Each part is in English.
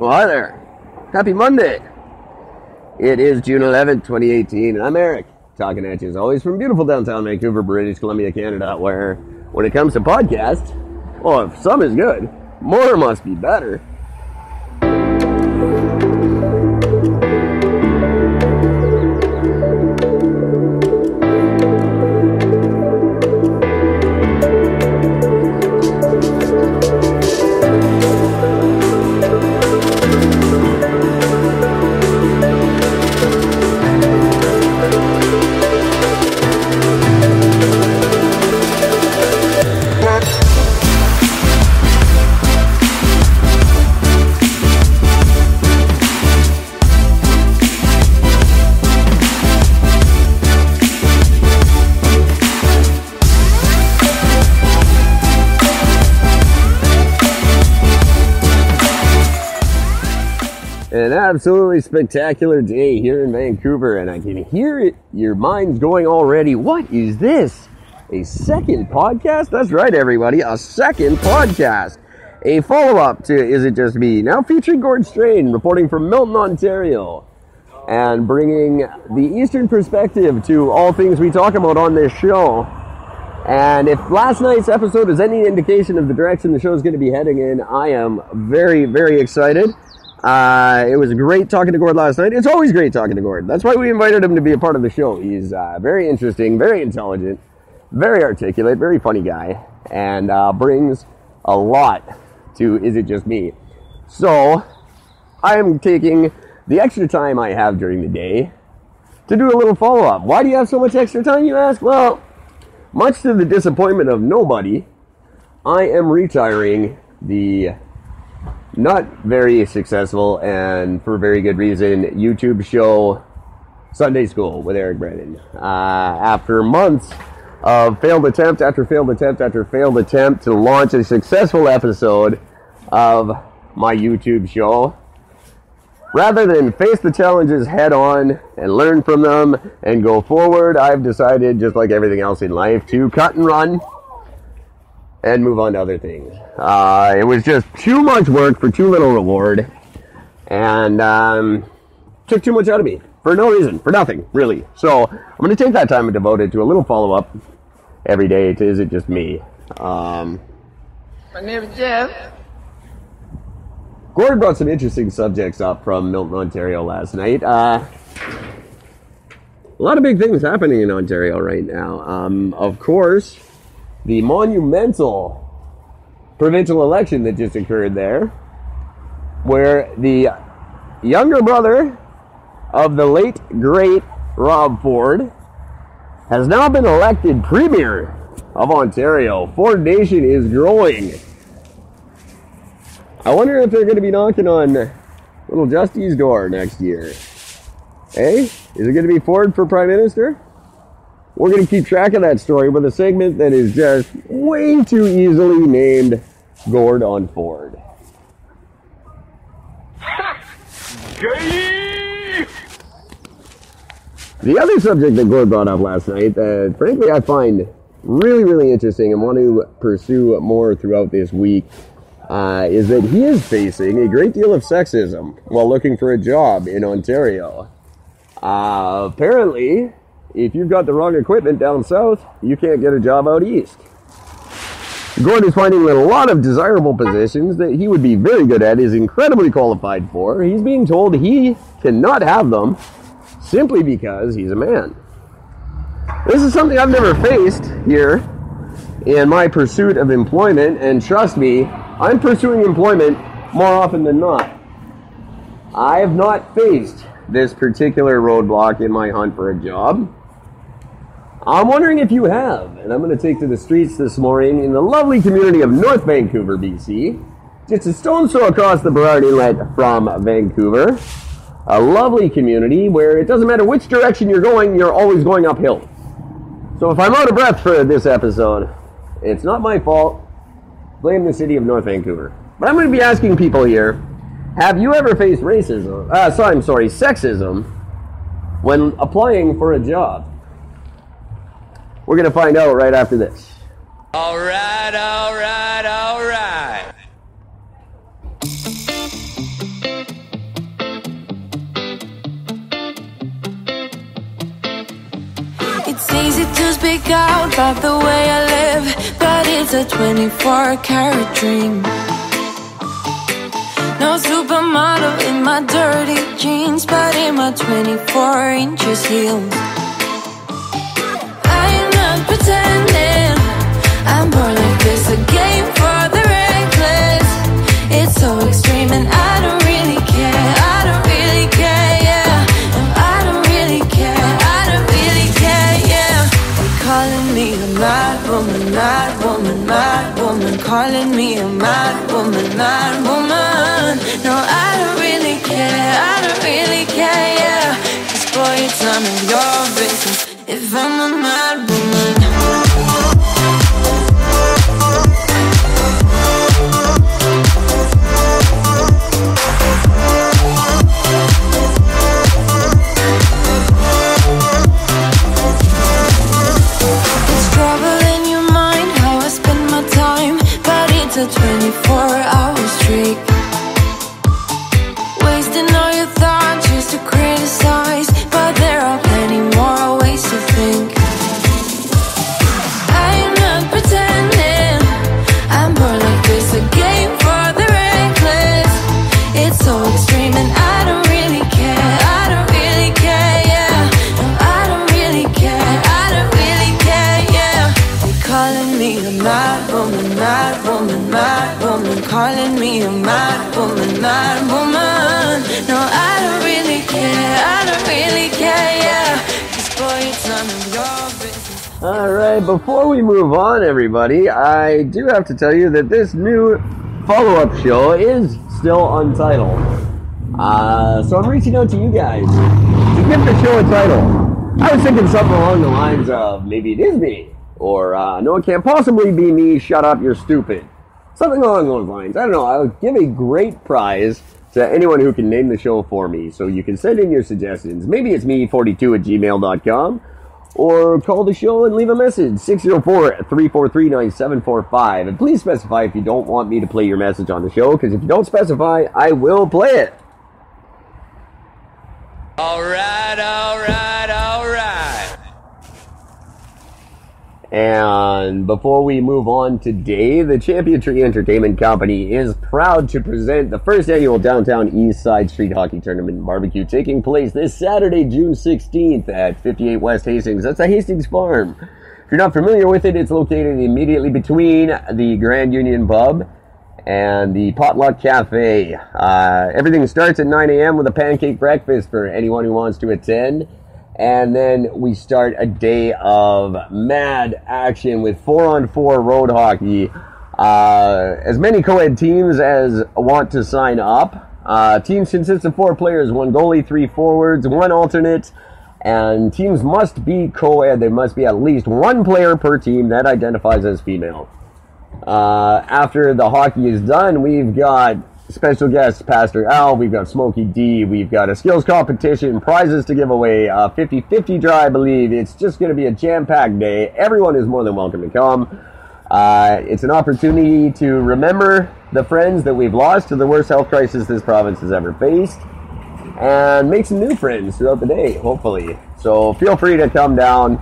Well, hi there. Happy Monday. It is June 11th, 2018, and I'm Eric, talking at you as always from beautiful downtown Vancouver, British Columbia, Canada, where, when it comes to podcasts, well, if some is good, more must be better. An absolutely spectacular day here in Vancouver, and I can hear it. Your mind's going already. What is this? A second podcast? That's right, everybody. A second podcast. A follow-up to Is It Just Me? Now featuring Gord Strain, reporting from Milton, Ontario, and bringing the Eastern perspective to all things we talk about on this show. And if last night's episode is any indication of the direction the show is going to be heading in, I am very, very excited. It was great talking to Gord last night. It's always great talking to Gord. That's why we invited him to be a part of the show. He's very interesting, very intelligent, very articulate, very funny guy, and brings a lot to Is It Just Me? So, I am taking the extra time I have during the day to do a little follow-up. Why do you have so much extra time, you ask? Well, much to the disappointment of nobody, I am retiring the not very successful, and for very good reason, YouTube show Sunday School with Eric Brennan. After months of failed attempt after failed attempt after failed attempt to launch a successful episode of my YouTube show, rather than face the challenges head on and learn from them and go forward, I've decided, just like everything else in life, to cut and run and move on to other things. It was just too much work for too little reward, and took too much out of me for no reason, for nothing, really. So I'm going to take that time and devote it to a little follow-up every day to Is It Just Me? My name is Jeff. Gord brought some interesting subjects up from Milton, Ontario last night. A lot of big things happening in Ontario right now. Of course, the monumental provincial election that just occurred there, where the younger brother of the late, great Rob Ford has now been elected Premier of Ontario. Ford Nation is growing. I wonder if they're going to be knocking on little Justy's door next year. Hey, is it going to be Ford for Prime Minister? We're going to keep track of that story with a segment that is just way too easily named Gord on Ford. The other subject that Gord brought up last night that, frankly, I find really, really interesting and want to pursue more throughout this week is that he is facing a great deal of sexism while looking for a job in Ontario. Apparently, if you've got the wrong equipment down south, you can't get a job out east. Gord is finding that a lot of desirable positions that he would be very good at, is incredibly qualified for, he's being told he cannot have them simply because he's a man. This is something I've never faced here in my pursuit of employment, and trust me, I'm pursuing employment more often than not. I have not faced this particular roadblock in my hunt for a job. I'm wondering if you have, and I'm going to take to the streets this morning in the lovely community of North Vancouver, BC, just a stone's throw across the Burrard Inlet from Vancouver. A lovely community where it doesn't matter which direction you're going, you're always going uphill. So if I'm out of breath for this episode, it's not my fault. Blame the city of North Vancouver. But I'm going to be asking people here, have you ever faced sexism when applying for a job? We're going to find out right after this. All right. speak out about the way I live, but it's a 24-karat dream. No supermodel in my dirty jeans, but in my 24 inches heels. I am not pretending, I'm born like this, a game for the reckless. It's so extreme and I don't really care, I don't really care, yeah. No, I don't really care, I don't really care, yeah. They're calling me a mad woman, mad woman, mad woman. Calling me a mad woman, mad woman. No, I don't really care, I don't really care, yeah. 'Cause boy, it's none of your business if I'm a mad woman. It's a 24-hour streak, wasting all your thoughts just to criticize, but there are plenty more ways to think. I am not pretending, I'm born like this, a game for the reckless. It's so extreme and I don't really care, I don't really care, yeah. No, I don't really care, I don't really care, yeah. They're calling me a mad woman, mad woman, mad woman. Calling me a mad woman, mad woman. No, I don't really care, I don't really care, yeah. 'Cause boy, it's none of your business. Alright, before we move on, everybody, I do have to tell you that this new follow-up show is still untitled. So I'm reaching out to you guys to give the show a title. I was thinking something along the lines of, maybe it is me, or no, it can't possibly be me, shut up, you're stupid. Something along those lines. I don't know, I'll give a great prize to anyone who can name the show for me, so you can send in your suggestions. Maybe it's me42@gmail.com, or call the show and leave a message, 604-343-9745. And please specify if you don't want me to play your message on the show, because if you don't specify, I will play it. Alright, alright, alright. And before we move on today, the Champion Tree Entertainment Company is proud to present the first annual Downtown East Side Street Hockey Tournament and Barbecue taking place this Saturday, June 16th at 58 West Hastings. That's the Hastings Farm. If you're not familiar with it, it's located immediately between the Grand Union Pub and the Potluck Cafe. Everything starts at 9 a.m. with a pancake breakfast for anyone who wants to attend. And then we start a day of mad action with 4-on-4 road hockey. As many co-ed teams as want to sign up. Teams consist of 4 players, 1 goalie, 3 forwards, 1 alternate. And teams must be co-ed. There must be at least 1 player per team that identifies as female. After the hockey is done, we've got special guest Pastor Al, we've got Smokey D, we've got a skills competition, prizes to give away, 50-50 draw, I believe. It's just going to be a jam-packed day. Everyone is more than welcome to come. It's an opportunity to remember the friends that we've lost to the worst health crisis this province has ever faced, and make some new friends throughout the day, hopefully. So feel free to come down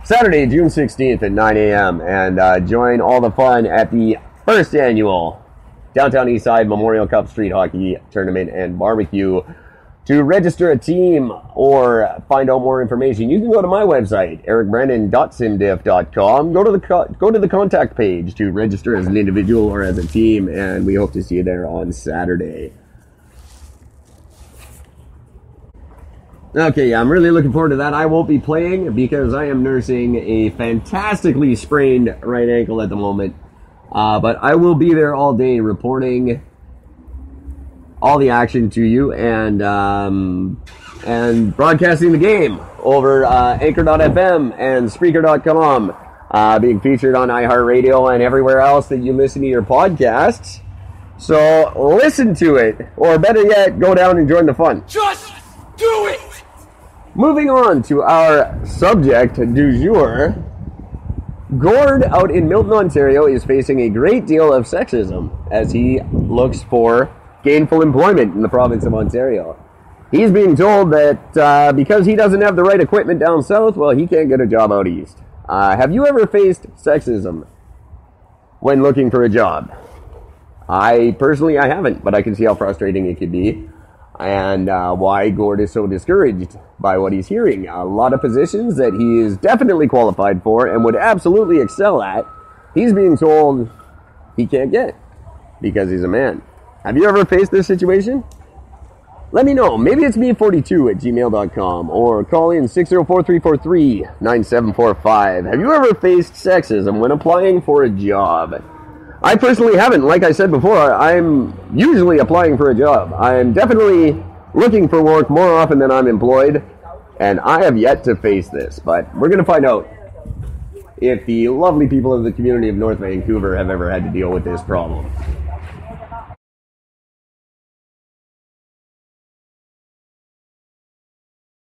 Saturday, June 16th at 9 a.m. and join all the fun at the first annual Downtown Eastside Memorial Cup Street Hockey Tournament and Barbecue. To register a team or find out more information, you can go to my website, ericbrennan.simdiff.com. Go to the contact page to register as an individual or as a team, and we hope to see you there on Saturday. Okay, I'm really looking forward to that. I won't be playing because I am nursing a fantastically sprained right ankle at the moment. But I will be there all day reporting all the action to you and broadcasting the game over Anchor.fm and Spreaker.com, being featured on iHeartRadio and everywhere else that you listen to your podcasts. So listen to it, or better yet, go down and join the fun. Just do it! Moving on to our subject du jour. Gord out in Milton, Ontario is facing a great deal of sexism as he looks for gainful employment in the province of Ontario. He's being told that because he doesn't have the right equipment down south, well, he can't get a job out east. Have you ever faced sexism when looking for a job? I haven't, but I can see how frustrating it could be, and why Gord is so discouraged by what he's hearing. A lot of positions that he is definitely qualified for and would absolutely excel at, he's being told he can't get because he's a man. Have you ever faced this situation? Let me know. Maybe it's me42@gmail.com or call in 604-343-9745. Have you ever faced sexism when applying for a job? I personally haven't. Like I said before, I'm usually applying for a job. I'm definitely looking for work more often than I'm employed, and I have yet to face this. But we're going to find out if the lovely people of the community of North Vancouver have ever had to deal with this problem.